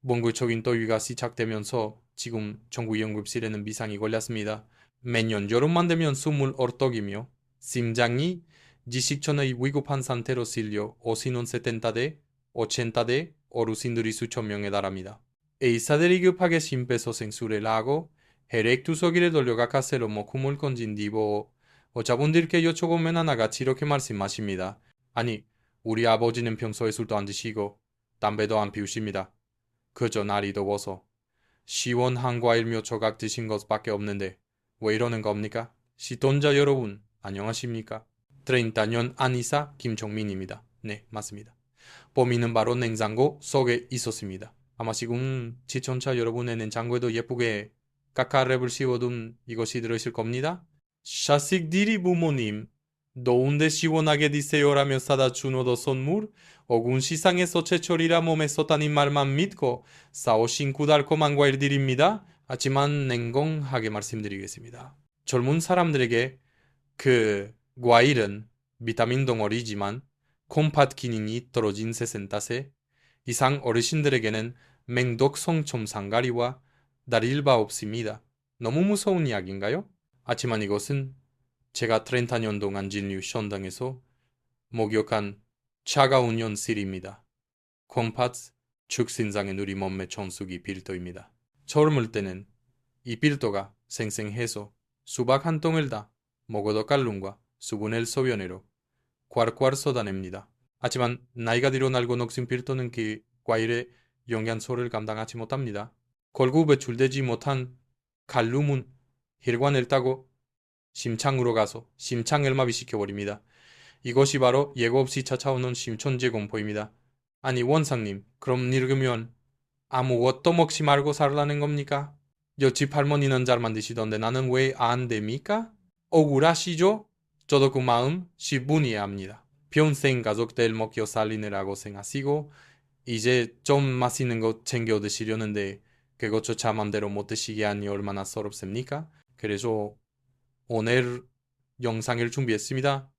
몽골적인 더위가 시작되면서 지금 전국 응급실에는 비상이 걸렸습니다. 매년 여름만 되면 숨을 헐떡이며 심장이 지식전의 위급한 상태로 실려 오시는 70대, 80대 어르신들이 수천 명에 달합니다. 의사들이 급하게 심폐소생술을 하고 혈액투석기를 돌려가 가스로 목숨을 건진 뒤보 여자분들께 여쭤보면 하나같이 이렇게 말씀하십니다. 아니, 우리 아버지는 평소에 술도 안 드시고 담배도 안 피우십니다. 그저 날이 더워서 시원한 과일 몇 조각 드신 것밖에 없는데 왜 이러는 겁니까? 시청자 여러분, 안녕하십니까? 30년 안의사 김종민입니다. 네, 맞습니다. 범인은 바로 냉장고 속에 있었습니다. 아마 지금 시청자 여러분의 냉장고에도 예쁘게 까까랩을 씌워둔 이것이 들으실 겁니다. 자식들이 부모님, 더운데 시원하게 드세요라며 사다 주노도 선물, 어군 시상에서 최철이라 몸에 썼다는 말만 믿고 싸오신 구달콤한 과일들입니다. 하지만 냉정하게 말씀드리겠습니다. 젊은 사람들에게 그 과일은 비타민 덩어리지만 콤팥 기능이 떨어진 60세 이상 어르신들에게는 맹독성 첨상가리와 다를 바 없습니다. 너무 무서운 이야기인가요? 하지만 이것은 제가 30년 동안 진료 현장에서 목격한 차가운 현실입니다. 콤팥 축신장의 우리 몸의 전숙이 필터입니다. 젊을 때는 이 필터가 생생해서 수박 한 통을 다 먹어도 칼륨과 수분을 소변으로 콸콸 쏟아냅니다. 하지만 나이가 들어 날고 녹슨 필터는 그 과일의 영양소를 감당하지 못합니다. 결국 배출되지 못한 칼륨은 혈관을 타고 심장으로 가서 심장을 마비시켜버립니다. 이것이 바로 예고 없이 찾아오는 심천재 공포입니다. 아니 원상님, 그럼 늙으면 아무것도 먹지 말고 살라는 겁니까? 옆집 할머니는 잘 만드시던데 나는 왜 안 됩니까? 억울하시죠? 저도 그 마음 10분 이해합니다. 평생 가족들 먹여 살리느라고 생하시고 이제 좀 맛있는 거 챙겨 드시려는데 그것조차 맘대로 못 드시게 하니 얼마나 서럽습니까? 그래서 오늘 영상을 준비했습니다.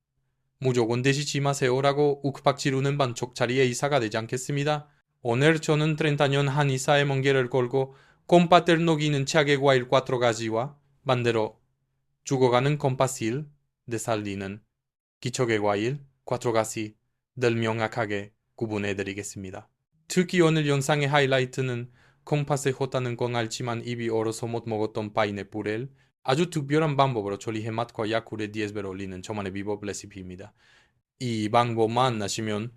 무조건 드시지 마세요라고 욱박 지르는 반쪽짜리의 의사가 되지 않겠습니다. 오늘 저는 30년 한 의사의 멍게를 걸고 콤팥을 녹이는 차게 과일 4가지와 반대로 죽어가는 콤팥을 되살리는 기척의 과일 4가지를 명확하게 구분해드리겠습니다. 특히 오늘 영상의 하이라이트는 콤팥의 호타는 건 알지만 입이 얼어서 못 먹었던 파인애플을 아주 특별한 방법으로 조리해 맛과 약불에 10배로 올리는 저만의 비법 레시피입니다. 이 방법만 아시면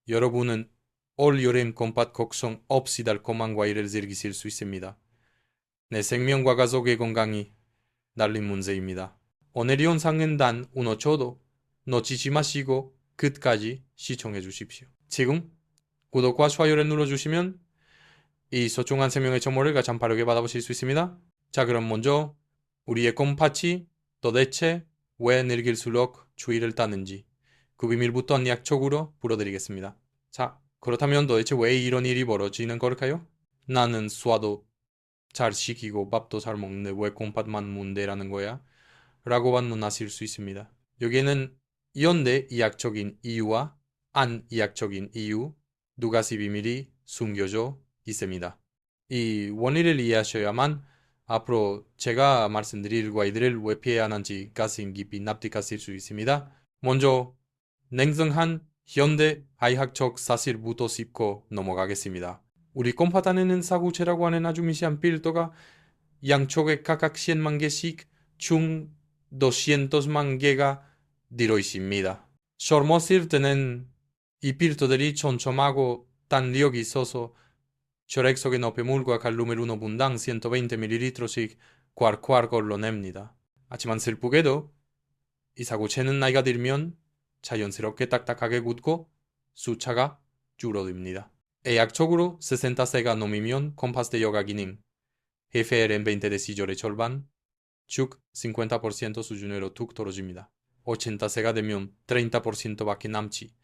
여러분은 올여름 콤팥 걱정 없이 달콤한 과일을 즐기실 수 있습니다. 내 생명과 가족의 건강이 달린 문제입니다. 오늘 영상은 단 1초도 놓치지 마시고 끝까지 시청해 주십시오. 지금 구독과 좋아요를 눌러주시면 이 소중한 생명의 정보를 가장 빠르게 받아보실 수 있습니다. 자, 그럼 먼저 우리의 콤팥이 도대체 왜 늙을수록 추위를 타는지 그 비밀부터 약촉으로 풀어드리겠습니다. 자, 그렇다면 도대체 왜 이런 일이 벌어지는 걸까요? 나는 소화도 잘 시키고 밥도 잘 먹는데 왜 콤팥만 문제라는 거야? 라고 반문하실 수 있습니다. 여기에는 현대 의학적인 이유와 안의학적인 이유 두 가지 비밀이 숨겨져 있습니다. 이 원리를 이해하셔야만 앞으로 제가 말씀드릴 과일들을 왜 피해야 하는지 가슴 깊이 납득하실 수 있습니다. 먼저 냉정한 현대 의학적 사실부터 짚고 넘어가겠습니다. 우리 꼼팥 안에는 사구체라고 하는 아주 미세한 필터가 양쪽에 각각 100만 개씩 총 200만 개가 들어있습니다. 젊었을 때는 이 필터들이 촘촘하고彈력이 있어서 혈액 속의 노폐물과 칼륨을 1분당 120ml씩 콸콸 걸러냅니다. 하지만 슬프게도 이 사구체는 나이가 들면 자연스럽게 딱딱하게 굳고 숫자가 줄어듭니다. 의학적으로 60세가 넘으면 콤팥의 여가 기능, FLM20 시절의 절반, 즉 50% 수준으로 툭 떨어집니다. 80세가 되면 30%밖에 남지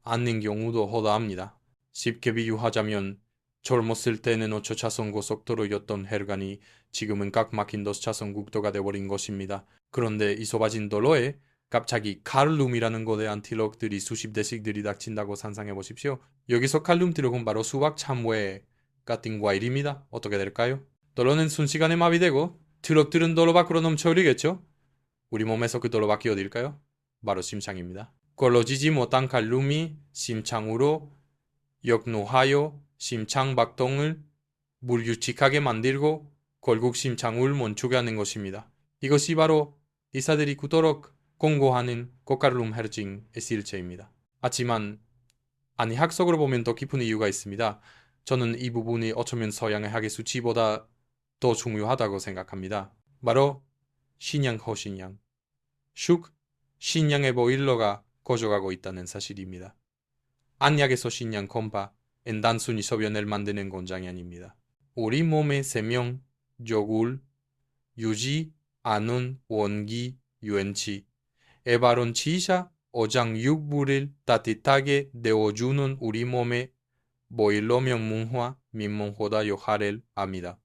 않는 경우도 허다합니다. 쉽게 비유하자면 젊었을 때는 5차선 고속도로였던 혈관이 지금은 꽉 막힌 2차선 국도가 되어버린 것입니다. 그런데 이 좁아진 도로에 갑자기 칼륨이라는 거대한 트럭들이 수십 대씩 들이닥친다고 상상해 보십시오. 여기서 칼륨 트럭은 바로 수박 참외 같은 과일입니다. 어떻게 될까요? 돌로는 순식간에 마비되고 트럭들은 도로 밖으로 넘쳐 흐르겠죠? 우리 몸에서 그 도로밖에 어딜까요? 바로 심장입니다. 걸러지지 못한 칼륨이 심장으로 역노하여 심장박동을 불규칙하게 만들고 결국 심장을 멈추게 하는 것입니다. 이것이 바로 의사들이 그토록 공고하는 고칼륨 헤르징의 실체입니다. 하지만 한의학적으로 보면 더 깊은 이유가 있습니다. 저는 이 부분이 어쩌면 서양의 학의 수치보다 더 중요하다고 생각합니다. 바로 신양 허신양, 슉 신양의 보일러가 거져가고 있다는 사실입니다. 안약에서 신양 콤파엔 단순히 소변을 만드는 공장이 아닙니다. 우리 몸의 생명, 조굴, 유지하는 원기, 유엔치, 에바론 치샤, 오장육부를 따뜻하게 데워주는 우리 몸의 보일러 명문화, 민문호다 역할을 합니다.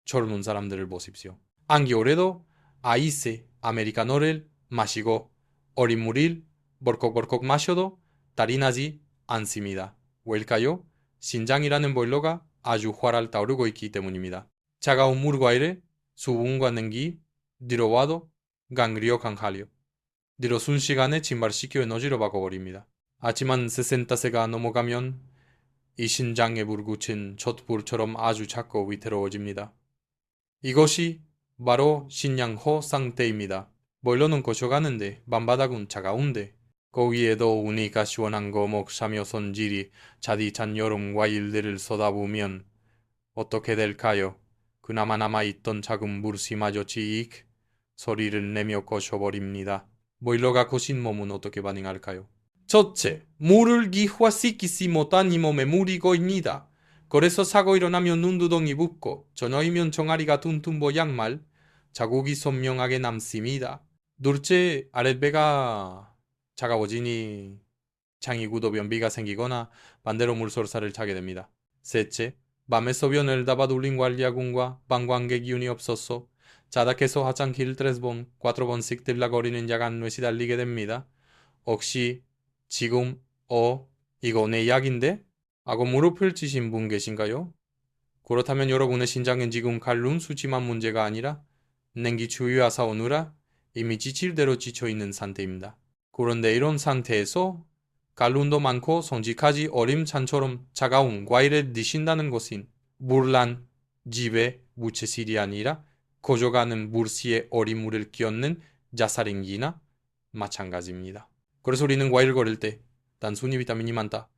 젊은 사람들을 보십시오. 안겨울에도 아이스, 아메리카노를 마시고 어린 물을 벌컥벌컥 마셔도 달이 나지 않습니다. 왜일까요? 신장이라는 보일러가 아주 활활 타오르고 있기 때문입니다. 차가운 물과일에 수분과 냉기 들어와도 강력 강하려 뒤로 순식간에 침발시켜 에너지로 바꿔버립니다. 하지만 60세가 넘어가면 이 신장에 불붙인 촛불처럼 아주 작고 위태로워집니다. 이것이 바로 신양호 상태입니다. 보일러는 거쳐가는데 밤바닥은 차가운데 거기에도 우니까 시원한 거목 사며 손질이 자디찬 여름 과일들을 쏟아부으면 어떻게 될까요? 그나마 남아있던 작은 물씨마저 지익 소리를 내며 거쳐버립니다. 보일러가 거신 몸은 어떻게 반응할까요? 첫째, 물을 기화시키지 못한 이 몸에 물이 고입니다. 그래서 사고 일어나면 눈두덩이 붓고 저녁이면 종아리가 퉁퉁보 양말, 자국이 선명하게 남습니다. 둘째, 아랫배가 차가워지니 장이 굳어 변비가 생기거나 반대로 물설사를 타게 됩니다. 셋째, 밤에 소변을 담아 돌린 관리아군과 방광계 기운이 없어서 자닥해서 화장기를 3번, 4번씩 들락거리는 야간뇌 시달리게 됩니다. 혹시 지금 이거 내 약인데? 하고 무릎을 치신 분 계신가요? 그렇다면 여러분의 신장은 지금 칼륨 수치만 문제가 아니라 냉기 추위와 싸우느라 이미 지칠 대로 지쳐있는 상태입니다. 그런데 이런 상태에서 칼륨도 많고 성직하지 어림찬처럼 차가운 과일을 드신다는 것은 물란 집에 무채실이 아니라 거져가는 물씨에 어린 물을 끼얹는 자살행기나 마찬가지입니다. 그래서 우리는 과일 고를 때 단순히 비타민이 많다,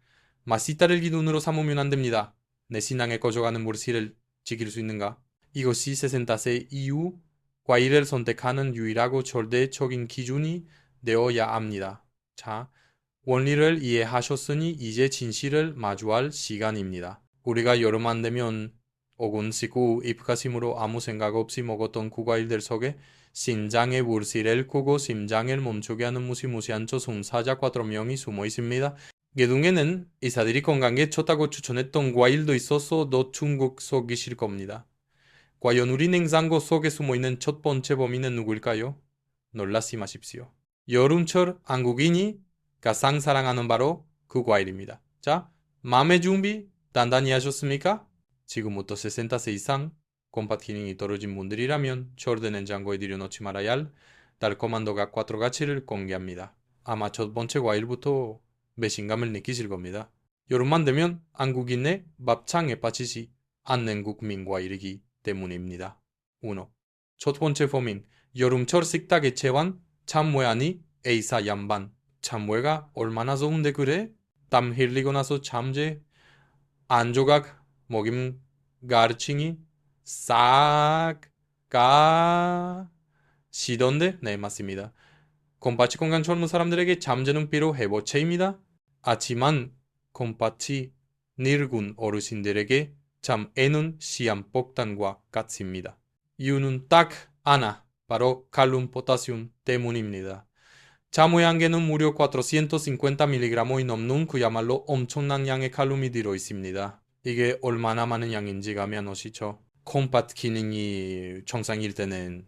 맛있다를 기준으로 삼으면 안 됩니다. 내 신앙에 거져가는 물씨를 지킬 수 있는가? 이것이 60세 이후 과일을 선택하는 유일하고 절대적인 기준이 되어야 합니다. 자, 원리를 이해하셨으니 이제 진실을 마주할 시간입니다. 우리가 여름 안 되면 혹은 식후 입가심으로 아무 생각 없이 먹었던 그 과일들 속에 신장의 물씨를 끄고 심장을 멈추게 하는 무시무시한 저승사자 4명이 숨어 있습니다. 개둥에는 의사들이 건강에 좋다고 추천했던 과일도 있어서 더 충격 속이실 겁니다. 과연 우리 냉장고 속에 숨어있는 첫 번째 범인은 누구일까요? 놀라지 마십시오. 여름철 한국인이 가장 사랑하는 바로 그 과일입니다. 자, 마음의 준비 단단히 하셨습니까? 지금부터 60세 이상 곰팥 기능이 떨어진 분들이라면 절대 냉장고에 들여놓지 말아야 할 달콤한 도각 4가지를 공개합니다. 아마 첫 번째 과일부터 배신감을 느끼실 겁니다. 여름만 되면 한국인의 밥창에 빠지지 않는 국민 과일이기 때문입니다. 1. 첫 번째 범인, 여름철 식탁에 채운 참외 아니 에이사 양반. 참외가 얼마나 좋은데 그래? 땀 흘리고 나서 잠재 안 조각 먹임 가르칭이 싹 가시던데? 네, 맞습니다. 곰팥이 건강 젊은 사람들에게 잠재는 피로 해보채입니다. 하지만 곰팥이 늙은 어르신들에게 잠에는 시한폭탄과 같습니다. 이유는 딱 하나, 바로 칼륨 포타슘 때문입니다. 참외 한 개는 무려 450mg이 넘는 그야말로 엄청난 양의 칼륨이 들어있습니다. 이게 얼마나 많은 양인지 감이 안 오시죠? 콩팥 기능이 정상일 때는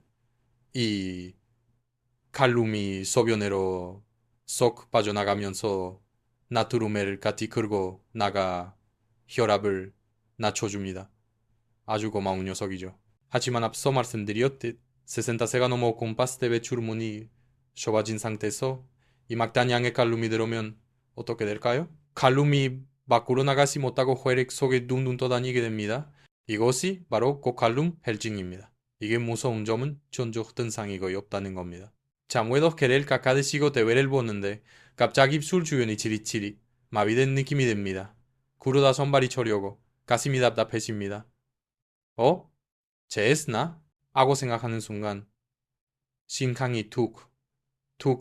이 칼륨이 소변으로 쏙 빠져나가면서 나트륨을 같이 끌고 나가 혈압을 낮춰줍니다. 아주 고마운 녀석이죠. 하지만 앞서 말씀드렸듯 60세가 넘어 곰파스 대회 주문이 좁아진 상태에서 이 막단 양의 칼룸이 들어오면 어떻게 될까요? 칼룸이 밖으로 나가지 못하고 회색 속에 둥둥 떠다니게 됩니다. 이것이 바로 고칼룸 헬징입니다. 이게 무서운 점은 전적 현상이 거의 없다는 겁니다. 자무에도 개를 깎아드시고 대회를 보는데 갑자기 입술 주변이 지릿지릿 마비된 느낌이 듭니다. 그러다 손발이 저려고 가슴이 답답해집니다. 제했나? 하고 생각하는 순간 심장이 툭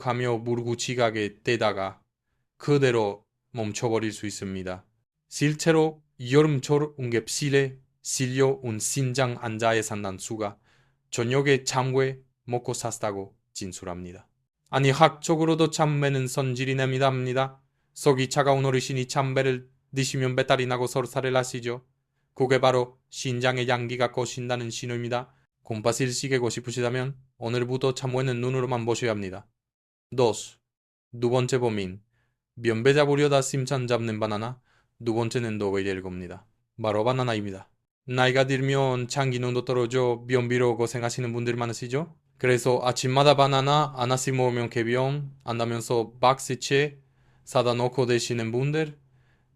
하며 무르고 지각에 떼다가 그대로 멈춰버릴 수 있습니다. 실제로 여름철 응급실에 실려온 심장 환자의 상당수가 저녁에 장외 먹고 샀다고 진술합니다. 아니 학적으로도 참배는 성질이 냅니다. 속이 차가운 어르신이 참배를 드시면 배탈이 나고 설사를 하시죠. 그게 바로 신장의 양기가 거신다는 신호입니다. 곰팥을 시계고 싶으시다면 오늘부터 참외는 눈으로만 보셔야 합니다. 두 번째 범인 면배 잡으려다 심장 잡는 바나나. 두 번째는 노벨일 겁니다. 바로 바나나입니다. 나이가 들면 장 기능도 떨어져 변비로 고생하시는 분들 많으시죠? 그래서 아침마다 바나나 하나씩 먹으면 개병 안나면서 박스채 사다 놓고 드시는 분들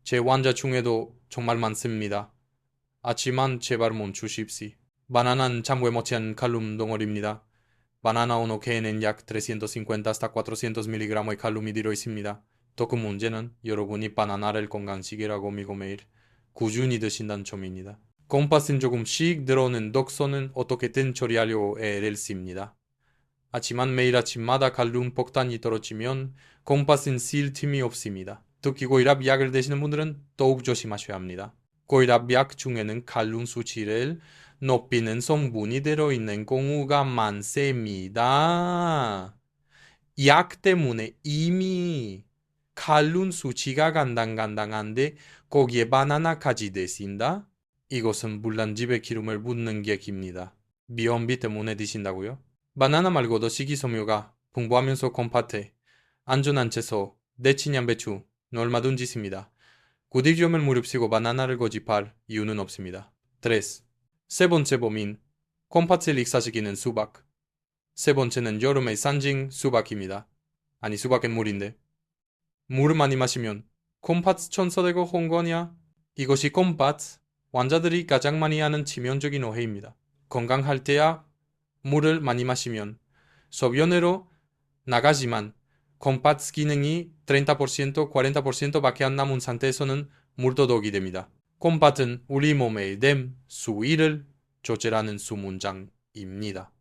제 환자 중에도 정말 많습니다. 하지만 제발 멈추십시오. 바나나는 참고에 못지않은 칼륨 덩어리입니다. 바나나 uno 개에는 약 350 hasta 400mg의 칼륨이 들어있습니다. 더 큰 문제는 여러분이 바나나를 건강식이라고 믿고 매일 꾸준히 드신다는 점입니다. 곰팥은 조금씩 들어오는 독소는 어떻게든 처리하려고 애를 씁니다. 하지만 매일 아침마다 칼륨 폭탄이 떨어지면 곰팥은 쓸 틈이 없습니다. 특히 고혈압 약을 드시는 분들은 더욱 조심하셔야 합니다. 고혈압 약 중에는 칼륨 수치를 높이는 성분이 들어있는 경우가 많습니다. 약 때문에 이미 칼륨 수치가 간당간당한데 거기에 바나나까지 드신다? 이것은 물란집에 기름을 붓는 객입니다. 미온비 때문에 드신다고요? 바나나 말고도 식이섬유가 풍부하면서 곰팥에 안전한 채소, 데친 양배추, 얼마든지 있습니다. 고디점을 무릅쓰고 바나나를 고집할 이유는 없습니다. 3. 세 번째 범인, 곰팥을 익사시키는 수박. 세 번째는 여름의 상징 수박입니다. 아니 수박은 물인데. 물을 많이 마시면 곰팥 천사되고 홍거냐? 이것이 곰팥 환자들이 가장 많이 하는 치명적인 오해입니다. 건강할 때야 물을 많이 마시면 소변으로 나가지만 곰팥 기능이 30%, 40%밖에 안 남은 상태에서는 물도둑이 됩니다. 곰팥은 우리 몸의 댐, 수위를 조절하는 수문장입니다.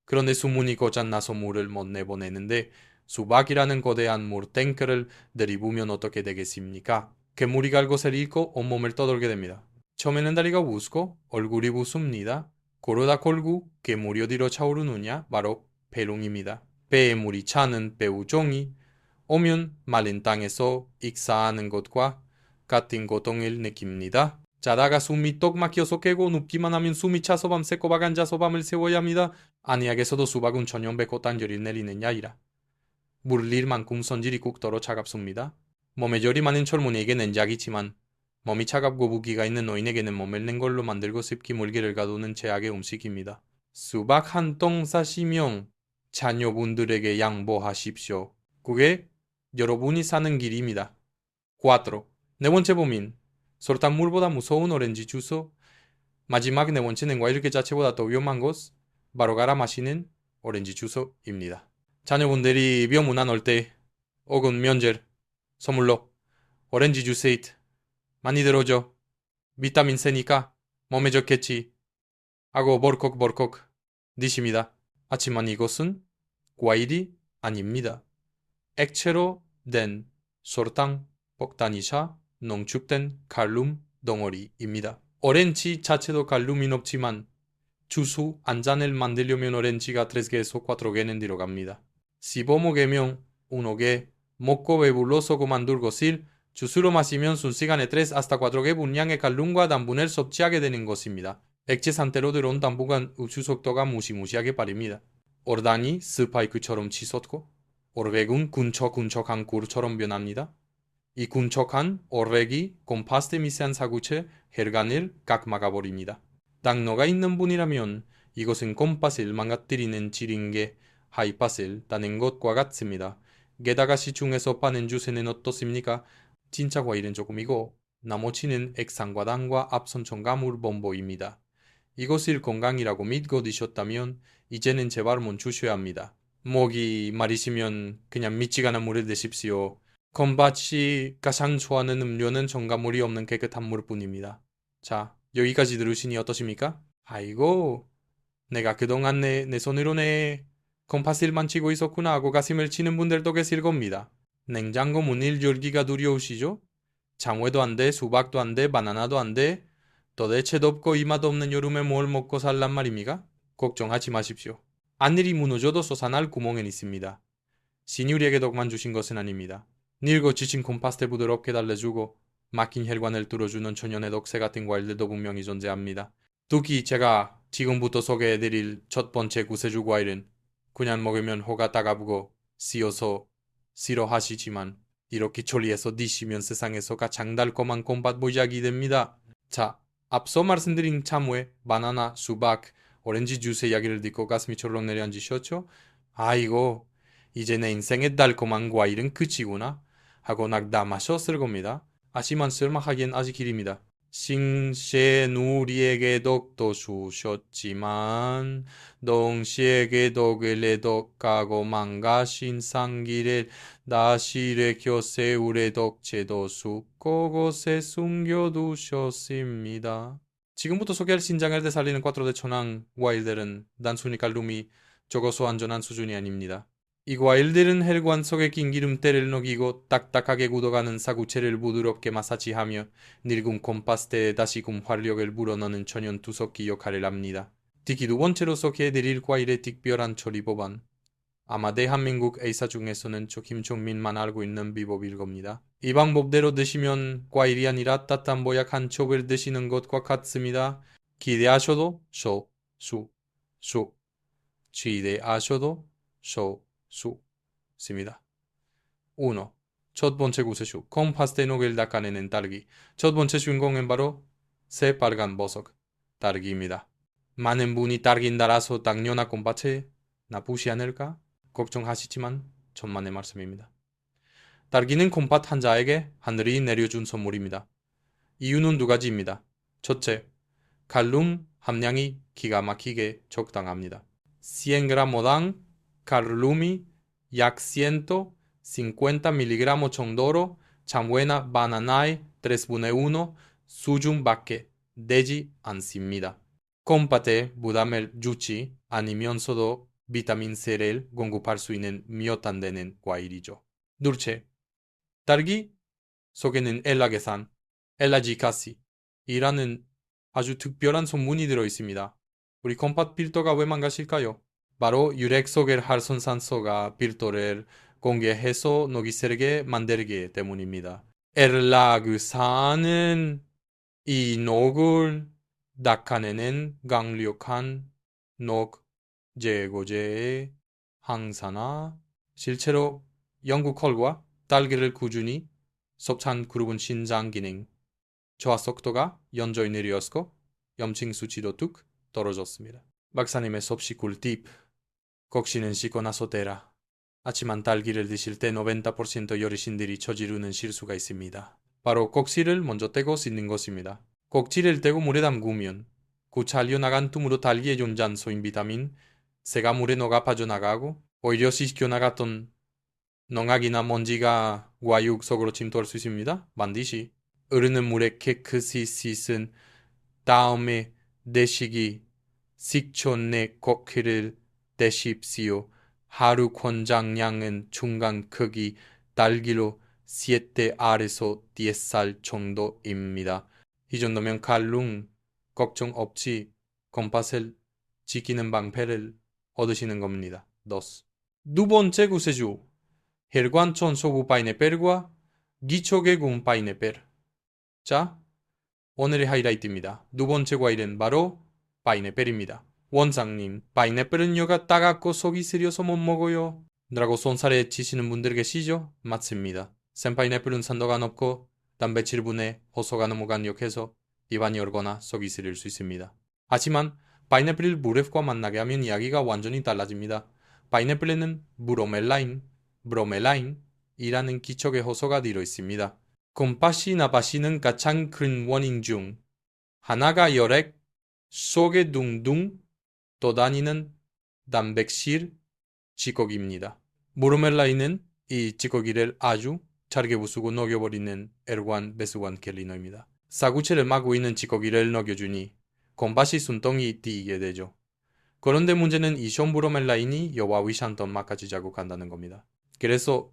그런데 수문이 고장나서 물을 못 내보내는데 수박이라는 거대한 물 탱크를 들이부면 어떻게 되겠습니까? 괴물이 갈 곳을 잃고 온몸을 떠돌게 됩니다. 처음에는 다리가 부수고 얼굴이 부숩니다. 그러다 결국 괴물이 어디로 차오르느냐? 바로 폐롱입니다. 배에 물이 차는 배우종이 오면 마른 땅에서 익사하는 것과 같은 고통을 느낍니다. 자다가 숨이 똑 막혀서 깨고 눕기만 하면 숨이 차서 밤새 꼬박 앉아서 밤을 새워야 합니다. 안약에서도 수박은 전염배 고단결이 내리는 야이라 물릴 만큼 손질이 국도로 차갑습니다. 몸에 열이 많은 젊은이에게는 약이지만 몸이 차갑고 부기가 있는 노인에게는 몸을 낸 걸로 만들고 습기 물기를 가두는 최악의 음식입니다. 수박 한 통 사시면 자녀분들에게 양보하십시오. 그게 여러분이 사는 길입니다. 4. 네 번째 범인, 설탕물보다 무서운 오렌지 주스. 마지막 네 번째는 과일 자체보다 더 위험한 것, 바로 갈아 마시는 오렌지 주스입니다. 자녀분들이 병문안 올 때 혹은 명절 선물로 오렌지 주스 이트 많이 들어줘. 비타민 C니까 몸에 좋겠지 하고 벌컥벌컥 드십니다. 하지만 이것은 과일이 아닙니다. 액체로 된 설탕 폭탄이자 농축된 칼륨 덩어리입니다. 오렌지 자체도 칼륨이 높지만 주스 한 잔을 만들려면 오렌지가 3개에서 4개는 들어갑니다. 씹어 먹으면 1개, 먹고 배불러서 그만둘 것을 주스로 마시면 순식간에 3 hasta 4개 분량의 칼륨과 당분을 섭취하게 되는 것입니다. 액체 상태로 들어온 당분간 흡수 속도가 무시무시하게 빠릅니다. 얼단이 스파이크처럼 치솟고 오르백은 군척군척한 굴처럼 변합니다. 이 군척한 오레기 콤파스테 미세한 사구체 혈관을 각 막아버립니다. 당뇨가 있는 분이라면 이것은 콤팥을 망가뜨리는 질인 게 하이팥을 따는 것과 같습니다. 게다가 시중에서 파는 주스는 어떻습니까? 진짜 과일은 조금이고 나머지는 액상과당과 앞선 첨가물 범보입니다. 이것을 건강이라고 믿고 드셨다면 이제는 제발 멈추셔야 합니다. 목이 마르시면 그냥 미치가는 물을 드십시오. 건밭이 가장 좋아하는 음료는 첨가물이 없는 깨끗한 물뿐입니다. 자, 여기까지 들으시니 어떠십니까? 아이고, 내가 그동안 내 손으로 내 컴파스일만 치고 있었구나 하고 가슴을 치는 분들도 계실 겁니다. 냉장고 문을 열기가 두려우시죠? 장외도 안 돼, 수박도 안 돼, 바나나도 안 돼. 도대체 덥고 이맛 없는 여름에 뭘 먹고 살란 말입니까? 걱정하지 마십시오. 하늘이 무너져도 솟아날 구멍은 있습니다. 신이 우리에게 덕만 주신 것은 아닙니다. 늙어 지친 콤파스테 부드럽게 달래주고 막힌 혈관을 뚫어주는 천연의 덕새 같은 과일들도 분명히 존재합니다. 특히 제가 지금부터 소개해드릴 첫 번째 구세주 과일은 그냥 먹으면 호가 따가우고 씌어서 싫어하시지만 이렇게 조리해서 드시면 세상에서 가장 달콤한 콤팥 보약이 됩니다. 자, 앞서 말씀드린 참외, 바나나, 수박, 오렌지 주스 이야기를 듣고 가슴이 철렁 내려앉으셨죠? 아이고, 이제 내 인생의 달콤한 과일은 끝이구나 하고 낙담하셨을 겁니다. 하지만 설마하기엔 아직 길입니다. 싱셰는 우리에게 덕도 주셨지만 동시에게 덕을 내덕하고 망가신 상기를 나시레 곁에 우레 덕체도 숲곳에 숨겨두셨습니다. 지금부터 소개할 신장을 되살리는 꽈트로 대 천왕 과일들은 단순히 칼륨이 적어서 안전한 수준이 아닙니다. 이 과일들은 혈관 속에 낀 기름때를 녹이고 딱딱하게 굳어가는 사구체를 부드럽게 마사지하며 늙은 콤파스테에 다시금 활력을 불어넣는 천연 투석기 역할을 합니다. 특히 두 번째로 소개해드릴 과일의 특별한 처리 법안. 아마 대한민국 A사 중에서는 저 김종민만 알고 있는 비법일 겁니다. 이 방법대로 드시면 과일이 아니라 따뜻한 보약 한 첩을 드시는 것과 같습니다. 기대하셔도 수 기대하셔도 습니다. 1. 첫 번째 구세주 콤파스테 녹을 닦아내는 딸기. 첫 번째 주인공은 바로 새빨간 버섯 딸기입니다. 많은 분이 딸기 달아서 당뇨나 콤팥에 나쁘지 않을까 걱정하시지만 천만의 말씀입니다. 딸기는 콤팥 환자에게 하늘이 내려준 선물입니다. 이유는 두 가지입니다. 첫째, 칼륨 함량이 기가 막히게 적당합니다. 100g당 칼륨이 약 150 밀리그램 정도로 참외나 바나나의 3분의 1 수준밖에 되지 않습니다. 콤팥에 부담을 주지 않으면서도 비타민 C를 공급할 수 있는 미어탄되는 과일이죠. 둘째, 딸기 속에는 엘라게산, 엘라지카시이라는 아주 특별한 성분이 들어있습니다. 우리 콤팥 필터가 왜 망가질까요? 바로 유렉소겔 할선산소가 필터를 공개해서 녹이 세게 만들기 때문입니다. 엘라그산은 이 녹을 닦아내는 강력한 녹 제거제의 항산화. 실제로 영국 콜과 딸기를 꾸준히 섭취한 그룹은 신장 기능 저하 속도가 연전히 내려왔고 염증 수치도 뚝 떨어졌습니다. 박사님의 섭씨 꿀팁. 곡신은 씻고 나서 대라. 하지만 딸기를 드실 때 90% 어르신들이 저지르는 실수가 있습니다. 바로 꼭지를 먼저 떼고 씻는 것입니다. 꼭지를 떼고 물에 담그면 그 잘려나간 tum으로 딸기에 존재한 소인 비타민 C가 물에 녹아 빠져나가고 오히려 씻겨나갔던 농약이나 먼지가 과육 속으로 침투할 수 있습니다. 반드시 흐르는 물에 깨끗이 씻은 다음에 내시기 식초내 코크를 대십시오. 하루 권장량은 중간 크기 딸기로 7대 아래서 10살 정도입니다. 이 정도면 칼륨 걱정 없이 콤팥을 지키는 방패를 얻으시는 겁니다. 두 번째 구세주 혈관 청소부 파인애플과 기초계 군 파인애플. 자, 오늘의 하이라이트입니다. 두 번째 과일은 바로 파인애플입니다. 원장님, 파인애플은 혀가 따갑고 속이 쓰려서 못 먹어요 라고 손살에 치시는 분들 계시죠? 맞습니다. 생파인애플은 산도가 높고 단백질 분해 호소가 너무 강력해서 입안이 얼거나 속이 쓰릴 수 있습니다. 하지만 파인애플을 물과 만나게 하면 이야기가 완전히 달라집니다. 파인애플에는 브로멜라인이라는 기척의 호소가 들어 있습니다. 곰팥이 나빠지는 가장 큰 원인 중 하나가 혈액 속에 둥둥 떠다니는 단백질 찌꺼기입니다. 브로멜라인은 이 찌꺼기를 아주 잘게 부수고 녹여버리는 L1 배수관 켈리너입니다. 사구체를 막고 있는 찌꺼기를 녹여주니 곰팥이 숨통이 띄게 되죠. 그런데 문제는 이 숀브로멜라인이 여와 위산도 막아지 자극한다는 겁니다. 그래서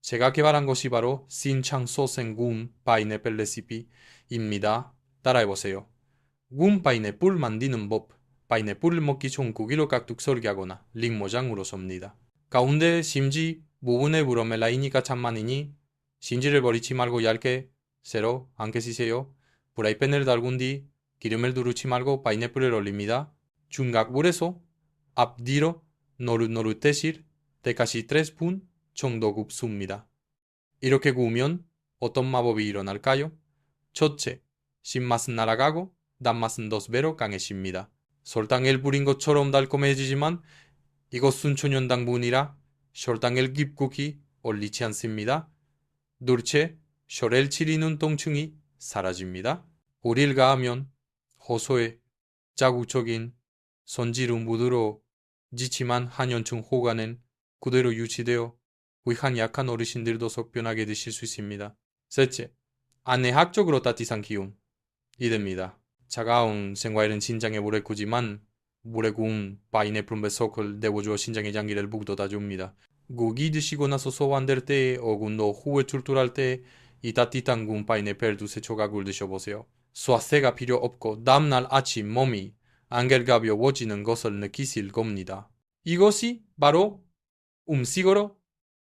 제가 개발한 것이 바로 신창소생 파인애플 레시피입니다. 따라해보세요. 파인애플 만드는 법. 파인애플을 먹기 좋은 고기로 깍둑 썰기하거나 링 모장으로 섭니다. 가운데 심지 부분에 브로멜라인이 가장 많으니 심지를 버리지 말고 얇게 세로 안게 씻으세요. 프라이팬을 달군 뒤 기름을 두르지 말고 파인애플을 올립니다. 중각불에서 앞뒤로 노릇노릇해질 때까지 3분 정도 굽습니다. 이렇게 구우면 어떤 마법이 일어날까요? 첫째, 신맛은 날아가고 단맛은 2배로 강해집니다. 설탕을 뿌린 것처럼 달콤해지지만 이것은 천연당분이라 설탕을 깊숙이 올리지 않습니다. 둘째, 혈을 치리는 통증이 사라집니다. 오리를 가하면 호소해 자극적인 손질은 부드러워지지만 한연증 호가는 그대로 유지되어 위한 약한 어르신들도 속편하게 드실 수 있습니다. 셋째, 안내학적으로 따뜻한 기운 이됩니다. 차가운 생과일은 신장에 물에 구지만 물에 구운 파인애플 배속을 내어주어 신장의 장기를 북돋아줍니다. 고기 드시고 나서 소화될 때 어군도 후에 출출할 때 이 따뜻한 구운 파인애플 2-3조각을 드셔보세요. 소화세가 필요 없고 다음날 아침 몸이 안개 가벼워지는 것을 느끼실 겁니다. 이것이 바로 음식으로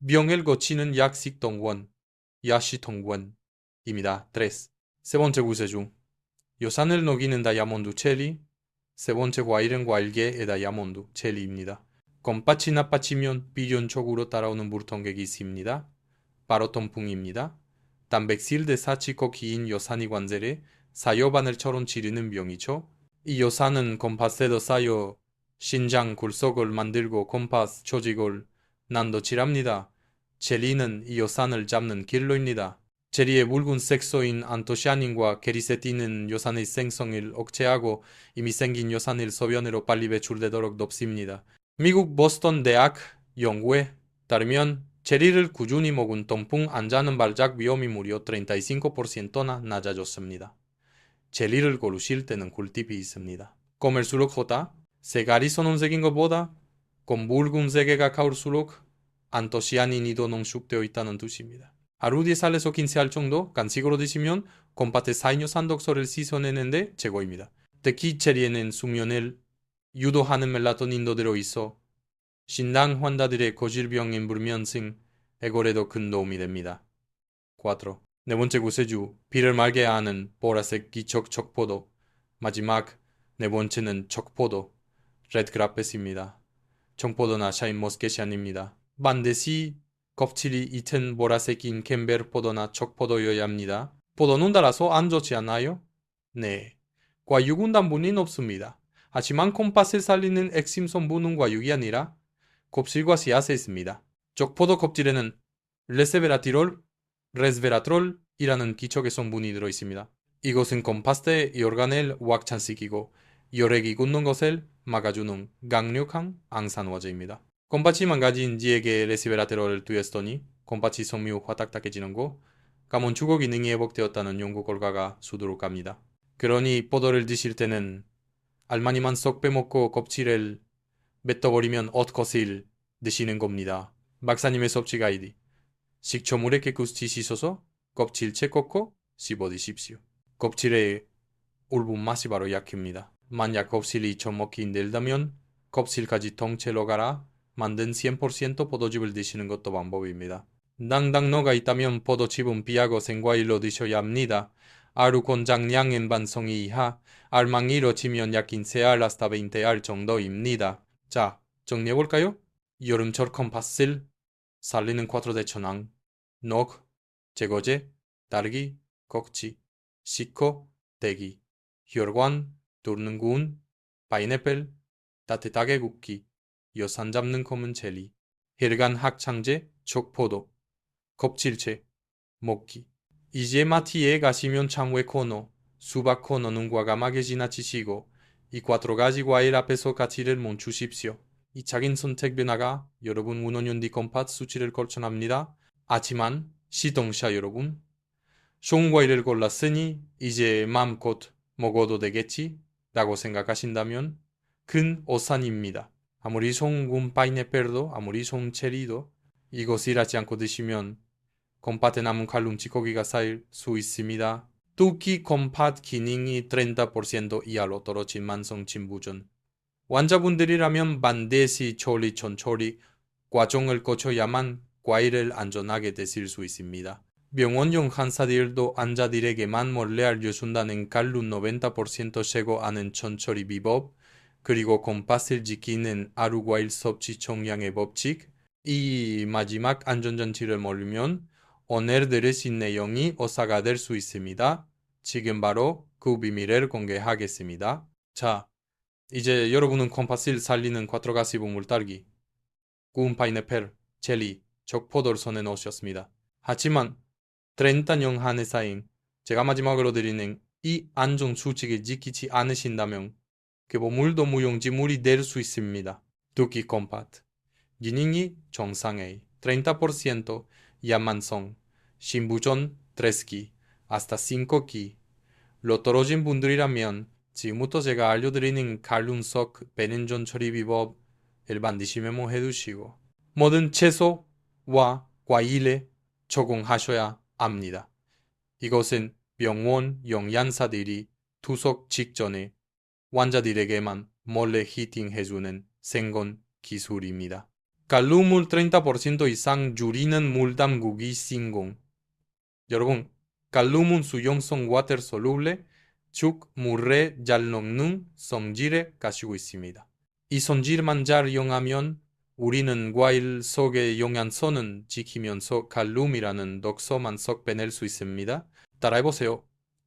병을 고치는 약식동원, 야시동원입니다. 3. 세 번째 구세 중 요산을 녹이는 다이아몬드 젤리, 세 번째 과일은 과일계의 다이아몬드 젤리입니다. 곰팥이 나빠지면 비련적으로 따라오는 물통객이 있습니다. 바로 통풍입니다. 단백질 대사치고 긴 요산이 관절에 사요바늘처럼 지르는 병이죠. 이 요산은 곰팥에도 쌓여 신장 굴속을 만들고 곰팥 조직을 난도질합니다. 젤리는 이 요산을 잡는 길로입니다. 젤리의 묽은 색소인 안토시아닌과 게리세틴은 요산의 생성을 억제하고 이미 생긴 요산을 소변으로 빨리 배출되도록 돕습니다. 미국 보스턴 대학 연구에 따르면 젤리를 꾸준히 먹은 통풍 안 자는 발작 위험이 무려 35%나 낮아졌습니다. 젤리를 고르실 때는 꿀팁이 있습니다. 검을수록 호다, 색깔이 선홍색인 것보다 검붉은색에 가까울수록 안토시아닌이 더 농축되어 있다는 뜻입니다. 하루 4살에서 15살 정도 간식으로 드시면 곰팥의 사이뇨산 독소를 씻어내는데 최고입니다. 특히 젤리에는 숙면을 유도하는 멜라토닌도 들어있어 신장 환자들의 고질병인 불면증 해결에도 큰 도움이 됩니다. 4. 네 번째 구세주, 비를 말게 하는 보라색 기척 척포도. 마지막 네 번째는 척포도, 레드그라펫입니다. 청포도나 샤인머스켓이 아닙니다. 반드시 껍질이 짙은 보라색인 캠베르포도나 척포도여야 합니다. 포도는 달아서 안 좋지 않나요? 네. 과육은 단분이 높습니다. 하지만 콩팥을 살리는 핵심 성분은 과육이 아니라 껍질과 씨앗에 있습니다. 척포도 껍질에는 레스베라트롤이라는 기척의 성분이 들어있습니다. 이것은 콩팥의 혈관을 확장시키고 혈액이 굳는 것을 막아주는 강력한 항산화제입니다. 콩팥이 망가진 지에게 레스베라트롤을 투여했더니 콩팥이 섬유 화딱딱해지는 거 감원 주거 기능이 회복되었다는 연구 결과가 수두룩합니다. 그러니 포도를 드실 때는 알마니만 쏙 빼먹고 껍질을 뱉어버리면 엇것을 드시는 겁니다. 박사님의 섭취 가이드. 식초물에 깨끗이 씻어서 껍질째 꺾고 씹어 드십시오. 껍질의 울분 맛이 바로 약입니다. 만약 껍질이 처먹기 힘들다면 껍질까지 통째로 갈아 만든 100% 포도즙을 드시는 것도 방법입니다. 당당노가 있다면 포도즙은 비하고 생과일로 드셔야 합니다. 하루 권장량은 반송이 이하, 알망이로 치면 약 15알 hasta 20알 정도입니다. 자, 정리해볼까요? 여름철 콩팥을 살리는 4 대천왕, 녹, 제거제, 따르기, 꺽지, 식코, 대기, 혈관, 뚫는 구운, 파인애플, 따뜻하게 굽기, 여산 잡는 검은 젤리, 혈관 학창제, 촉포도, 껍질채, 먹기. 이제 마트에 가시면 참외 코너, 수박 코너는 과감하게 지나치시고 이 4가지 과일 앞에서 가치를 멈추십시오. 이 작은 선택 변화가 여러분 문원연디 컴팟 수치를 걸쳐납니다. 하지만 시동자 여러분, 좋은 과일을 골랐으니 이제 마음껏 먹어도 되겠지? 라고 생각하신다면 큰 오산입니다. 아무리 좋은 파인애플도 아무리 좋은 체리도 이것을 하지 않고 드시면 컴팟에 남은 칼륨 찌꺼기가 쌓일 수 있습니다. 특히 컴팟 기능이 30% 이하로 떨어진 만성 진부전 환자분들이라면 반드시 천천히 과정을 거쳐야만 과일을 안전하게 드실 수 있습니다. 병원용 환자들도 환자들에게만 몰래 알려준다는 칼륨 90% 제거하는 천처리 비법, 그리고 컴팟을 지키는 하루 과일 섭취 총량의 법칙, 이 마지막 안전장치를 모르면 오늘 들으신 내용이 오사가 될 수 있습니다. 지금 바로 그 비밀을 공개하겠습니다. 자, 이제 여러분은 컴팟을 살리는 4가지 보물 딸기, 구운 파인애플, 젤리, 적포도를 손에 넣으셨습니다. 하지만 30년 한해 쌓인 제가 마지막으로 드리는 이 안전 수칙을 지키지 않으신다면 그 보물도 무용지물이 될 수 있습니다. 특히 컴팟. 기능이 정상의 30% 야만성, 신부전 3기, hasta 5기. 로 떨어진 분들이라면 지금부터 제가 알려드리는 칼륨 속 배냉전 처리 비법을 반드시 메모해 두시고 모든 채소와 과일에 적용하셔야 합니다. 이것은 병원 영양사들이 투석 직전에 환자들에게만 몰래 히팅해주는 생건 기술입니다. 칼륨을 30% 이상 줄이는 물 담그기 신공. 여러분, 칼륨은 수용성 water soluble, 즉 물에 잘 녹는 성질을 가지고 있습니다. 이 성질만 잘 이용하면 우리는 과일 속의 영양소는 지키면서 칼륨이라는 독소만 쏙 빼낼 수 있습니다. 따라해보세요.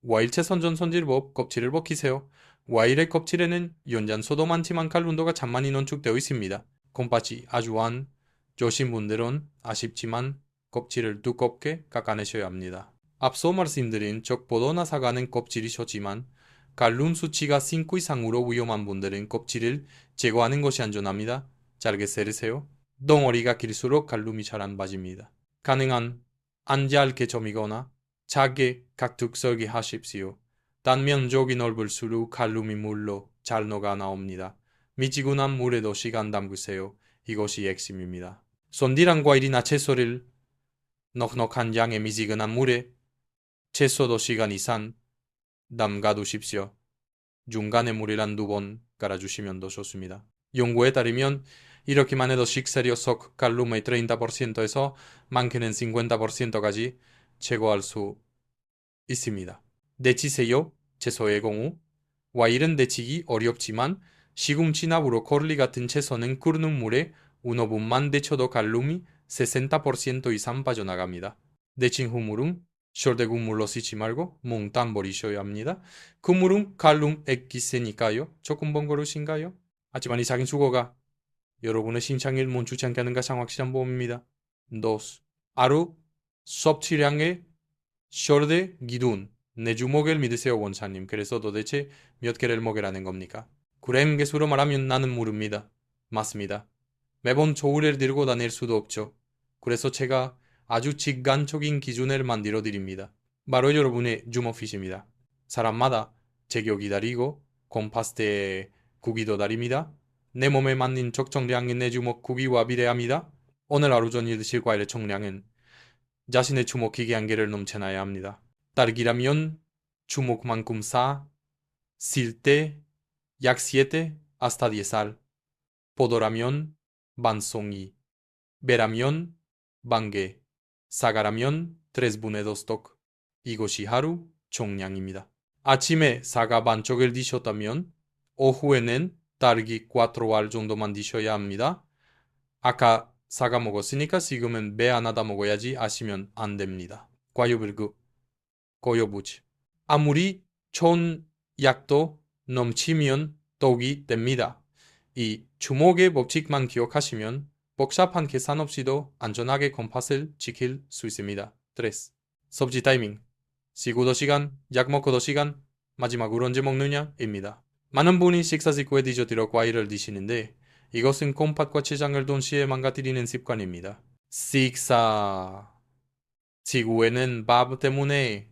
과일채 선전 손질법 껍질을 벗기세요. 과일의 껍질에는 영양소도 많지만 칼륨도가 참 많이 농축되어 있습니다. 콩팥이 아주 안 좋으신 분들은 아쉽지만 껍질을 두껍게 깎아내셔야 합니다. 앞서 말씀드린 적포도나 사과는 껍질이 좋지만 칼륨 수치가 5 이상으로 위험한 분들은 껍질을 제거하는 것이 안전합니다. 잘게 썰으세요. 덩어리가 길수록 칼륨이 잘 안 빠집니다. 가능한 안 얇게 점이거나 작게 각둑 썰기 하십시오. 단면적이 넓을수록 칼륨이 물로 잘 녹아 나옵니다. 미지근한 물에도 시간 담그세요. 이것이 핵심입니다. 손질한 과일이나 채소를 넉넉한 양의 미지근한 물에 채소도 시간 이상 담가두십시오. 중간에 물을 한두 번 깔아주시면 더 좋습니다. 연구에 따르면 이렇게만 해도 식재료 속 칼륨의 30%에서 많게는 50%까지 제거할 수 있습니다. 데치세요. 채소의 경우 과일은 데치기 어렵지만 시금치나 브로콜리 같은 채소는 끓는 물에 5분만 데쳐도 칼륨이 60% 이상 빠져나갑니다. 데친 후물은 절대국물로 씻지 말고 몽땅 버리셔야 합니다. 그 물은 칼륨 액기 세니까요. 조금 번거로우신가요? 하지만 이 작은 수고가 여러분의 신장을 멈추지 않게 하는 가장 확실한 보험입니다. 2. 하루 섭취량의 절대 기준 4주먹을 믿으세요 원사님. 그래서 도대체 몇 개를 먹으라는 겁니까? 그램 개수로 말하면 나는 모릅니다. 맞습니다. 매번 저울을 들고 다닐 수도 없죠. 그래서 제가 아주 직관적인 기준을 만들어 드립니다. 바로 여러분의 주먹핏입니다. 사람마다 제격이 다르고 컴파스트의 구기도 다릅니다. 내 몸에 맞는 적정량의 내 주먹 구기와 비례합니다. 오늘 하루 종일 드실 과일의 총량은 자신의 주먹 기계 한계를 넘쳐나야 합니다. 딸기라면 주먹만큼 싸, 쓸 약 7 hasta 10알, 포도라면 반송이, 배라면 반개, 사과라면 3분의 2톡. 이것이 하루 총량입니다. 아침에 사과 반쪽을 드셨다면 오후에는 딸기 4알 정도만 드셔야 합니다. 아까 사과 먹었으니까 지금은 배 하나 다 먹어야지 하시면 안 됩니다. 과유불급, 고요부지. 아무리 좋은 약도 넘치면 독이 됩니다. 이 주목의 법칙만 기억하시면 복잡한 계산 없이도 안전하게 콤팥을 지킬 수 있습니다. 3. 섭지 타이밍. 쉬고도 시간, 약 먹고도 시간, 마지막으로 언제 먹느냐? 입니다. 많은 분이 식사 직후에 디저트로 과일을 드시는데 이것은 콤팥과 췌장을 동시에 망가뜨리는 습관입니다. 식사 직후에는 밥 때문에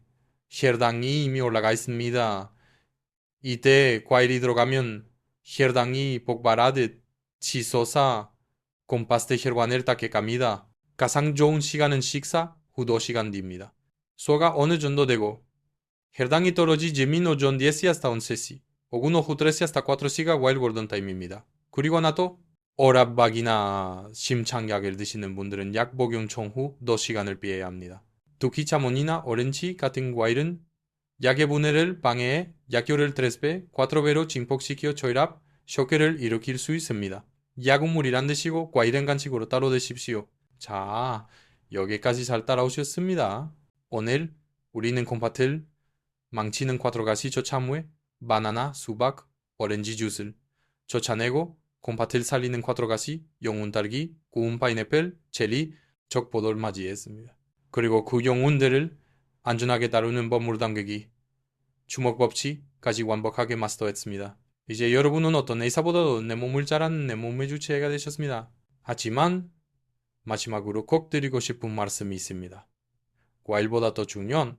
혈당이 이미 올라가 있습니다. 이때 과일이 들어가면 혈당이 폭발하듯 치솟아 콤파스트 혈관을 닦게 갑니다. 가장 좋은 시간은 식사 후 2시간 뒤입니다. 소화가 어느 정도 되고 혈당이 떨어지지 minuto 10 hasta 11 오구노 후 3 hasta 4시가 와일 골든 타임입니다. 그리고 나도 오랍박이나 심장약을 드시는 분들은 약 복용 전후 2시간을 피해야 합니다. 두키차몬이나 오렌지 같은 과일은 약의 분해를 방해해 약효를 3배, 4배로 증폭시켜 저혈압, 쇼크를 일으킬 수 있습니다. 약은 물이란 드시고 과일은 간식으로 따로 드십시오. 자, 여기까지 잘 따라오셨습니다. 오늘 우리는 콤팥을 망치는 4가지 조차무에 바나나, 수박, 오렌지 주스를 쫓아내고 콤팥을 살리는 4가지 영혼 딸기, 구운 파인애플, 젤리, 적포도를 맞이했습니다. 그리고 그 영혼들을 안전하게 다루는 법물 담그기 주먹 법칙까지 완벽하게 마스터했습니다. 이제 여러분은 어떤 의사보다도 내 몸을 잘 아는 내 몸의 주체가 되셨습니다. 하지만 마지막으로 꼭 드리고 싶은 말씀이 있습니다. 과일보다 더 중요한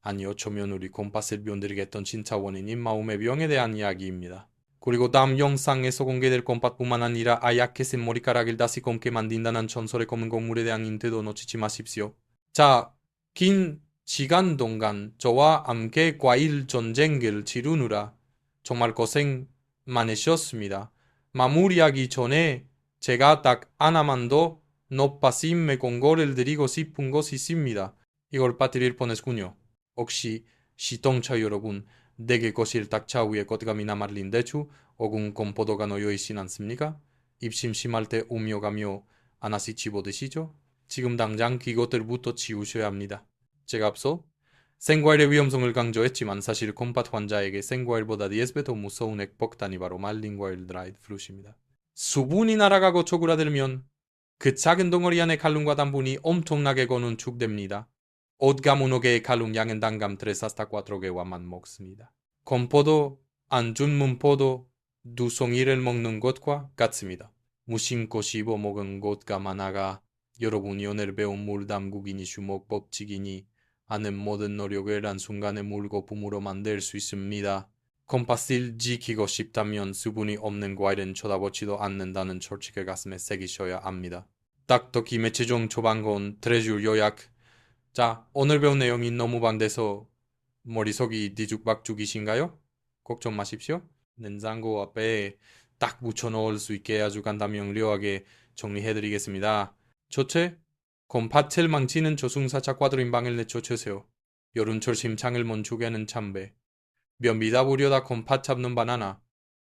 아니 어쩌면 우리 콤팥을 변드리게 했던 진짜 원인인 마음의 병에 대한 이야기입니다. 그리고 다음 영상에서 공개될 콤팥뿐만 아니라 아야켓의 머리카락을 다시 검게 만든다는 전설의 검은 곡물에 대한 힌트도 놓치지 마십시오. 자, 긴 시간 동안 저와 함께 과일 전쟁을 치르느라 정말 고생 많으셨습니다. 마무리하기 전에 제가 딱 하나만 더 높아심의 공고를 드리고 싶은 것이 있습니다. 이걸 빠뜨릴 뻔했군요. 혹시 시청자 여러분, 내게 거실 탁차 위에 곶감이나 말린 대추, 혹은 건포도가 놓여 있진 않습니까? 입 심심할 때 오며 가며 하나씩 집어 드시죠? 지금 당장 그것들부터 치우셔야 합니다. 제가 앞서 생과일의 위험성을 강조했지만 사실 콤팥 환자에게 생과일보다 10배 더 무서운 액폭탄이 바로 말린 과일 드라이드 프루트입니다. 수분이 날아가고 초그라들면 그 작은 덩어리 안에 칼륨과 당분이 엄청나게 건축됩니다. 옷가무노게의 칼륨 양은 단감 3 hasta 4개와만 먹습니다. 건포도, 안준 문포도 2송이를 먹는 것과 같습니다. 무심코 씹어 먹은 것과 하나가 여러분이 오늘 배운 물 담그기니 주먹 법칙이니 하는 모든 노력을 한순간에 물거품으로 만들 수 있습니다. 콤팥을 지키고 싶다면 수분이 없는 과일은 쳐다보지도 않는다는 철칙을 가슴에 새기셔야 합니다. 닥터 김의 최종 초반권 트레줄 요약. 자, 오늘 배운 내용이 너무 반대서 머릿속이 뒤죽박죽이신가요? 걱정 마십시오. 냉장고 앞에 딱 묻혀놓을 수 있게 아주 간단 명료하게 정리해드리겠습니다. 첫째, 콤팥을 망치는 저승사자 꽈드림방을 내쫓으세요. 여름철 심장을 멈추게 하는 참배, 면비다 부려다 콤팥 잡는 바나나,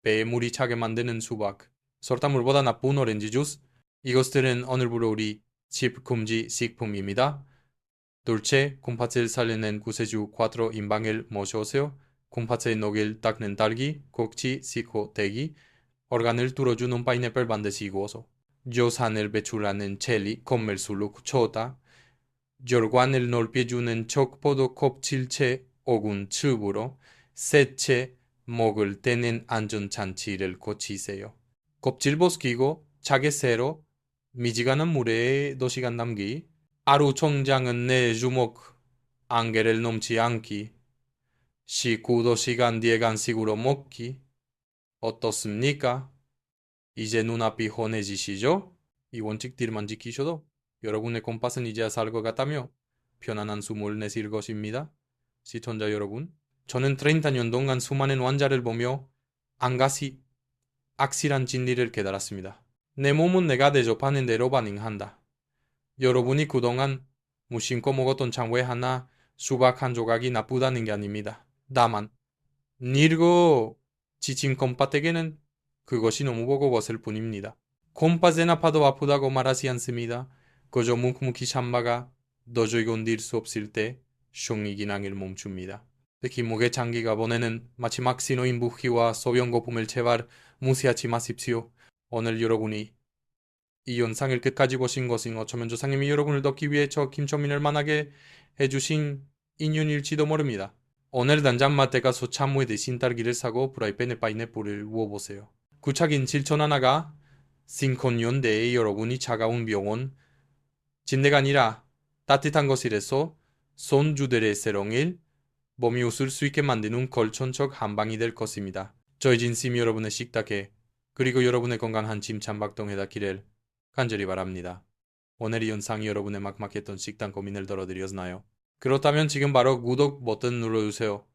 배에 물이 차게 만드는 수박, 설탕물보다 나쁜 오렌지 주스, 이것들은 오늘부로 우리 칩 금지 식품입니다. 둘째, 콤팥을 살려낸 구세주 4 인방을 모셔오세요. 콤팥에 녹일 닦는 딸기, 꼭지, 시코, 대기, organ을 뚫어주는 파인애플 반드시 구워서, 요산을 배출하는 젤리, 건멜술로 초다, 혈관을 넓혀주는 적포도 껍질채, 오군 즙으로, 셋째, 먹을 때는 안전장치를 고치세요. 껍질 벗기고 차게 새로 미지근한 물에 2시간 남기, 하루 총장은 내 주먹 안개를 넘지 않기, 식후 2시간 뒤에 간식으로 먹기. 어떻습니까? 이제 눈앞이 훤해지시죠? 이 원칙들만 지키셔도 여러분의 콤팥은 이제야 살 것 같다며 편안한 숨을 내쉴 것입니다. 시청자 여러분, 저는 30년 동안 수많은 환자를 보며 한 가지 확실한 진리를 깨달았습니다. 내 몸은 내가 대접하는 대로 반응한다. 여러분이 그동안 무심코 먹었던 장외 하나, 수박 한 조각이 나쁘다는 게 아닙니다. 다만 늙어 지친 콤팥에게는 그것이 너무 버거웠을 뿐입니다. 콤팥은 아파도 아프다고 말하지 않습니다. 그저 묵묵히 참다가 도저히 건들 수 없을 때 숑이 기능을 멈춥니다. 특히 목의 장기가 보내는 마지막 신호인 무기와 소형 거품을 제발 무시하지 마십시오. 오늘 여러분이 이 영상을 끝까지 보신 것은 어쩌면 조상님이 여러분을 돕기 위해 저 김초민을 만나게 해주신 인연일지도 모릅니다. 오늘 당장 마트에 가서 찬물에 대신 딸기를 사고 프라이팬에 파인애플을 구워보세요. 구착인 실천 하나가 싱콘연대에 여러분이 차가운 병원 진대가 아니라 따뜻한 것이라서 손주들의 세롱일 몸이 웃을 수 있게 만드는 걸천적 한방이 될 것입니다. 저희 진심 여러분의 식탁에 그리고 여러분의 건강한 짐찬박동에 닿기를 간절히 바랍니다. 오늘 이 영상이 여러분의 막막했던 식단 고민을 덜어드렸나요? 그렇다면 지금 바로 구독 버튼 눌러주세요.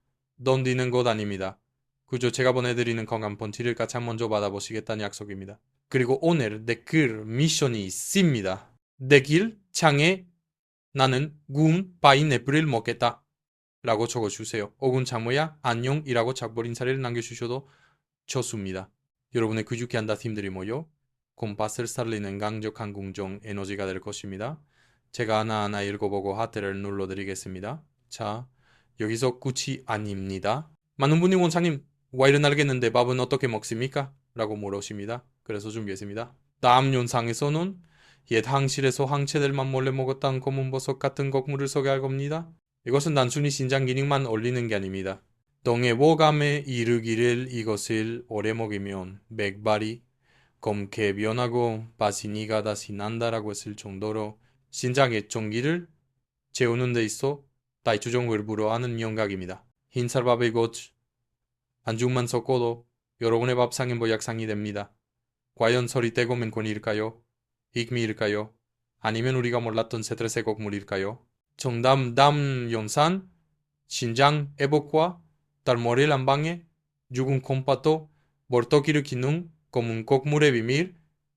돈 드는 것 아닙니다. 그저 제가 보내드리는 건강 펀치를 가장 먼저 받아보시겠다는 약속입니다. 그리고 오늘 댓글 미션이 있습니다. 댓글 창에 나는 구운 파인애플을 먹겠다 라고 적어주세요. 혹은 장모야 안녕이라고 작별 인사를 남겨주셔도 좋습니다. 여러분의 귀죽게 한다 팀들이 모여 곰밭을 살리는 강력한 궁정 에너지가 될 것입니다. 제가 하나하나 읽어보고 하트를 눌러드리겠습니다. 자, 여기서 끝이 아닙니다. 많은 분이 원장님 와이를 알겠는데 밥은 어떻게 먹습니까? 라고 물으십니다. 그래서 준비했습니다. 다음 영상에서는 옛 항실에서 항체들만 몰래 먹었던 검은버섯 같은 곡물을 소개할 겁니다. 이것은 단순히 신장 기능만 올리는 게 아닙니다. 동해 오감에 이르기를 이것을 오래 먹이면 맥발이 검게 변하고 바시니가 다시 난다라고 했을 정도로 신장의 종기를 재우는 데 있어 다이추종을 불어하는 영각입니다. 흰쌀밥의 것 반죽만 섞어도 여러분의 밥상에 모약상이 됩니다. 과연 서리떼고면 권일까요? 익미일까요? 아니면 우리가 몰랐던 세트레세 곡물일까요? 정답 다음 영상 신장 회복과 달머리 한방에 죽은 콩팥도 멀떡이를 기능 검은 곡물의 비밀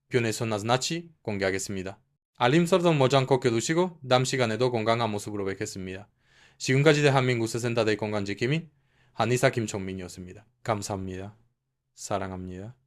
변에서 낱낱이 공개하겠습니다. 알림 설정 모자않고 껴두시고 다음 시간에도 건강한 모습으로 뵙겠습니다. 지금까지 대한민국 세센터의 건강지킴이 한의사 김총민이었습니다. 감사합니다. 사랑합니다.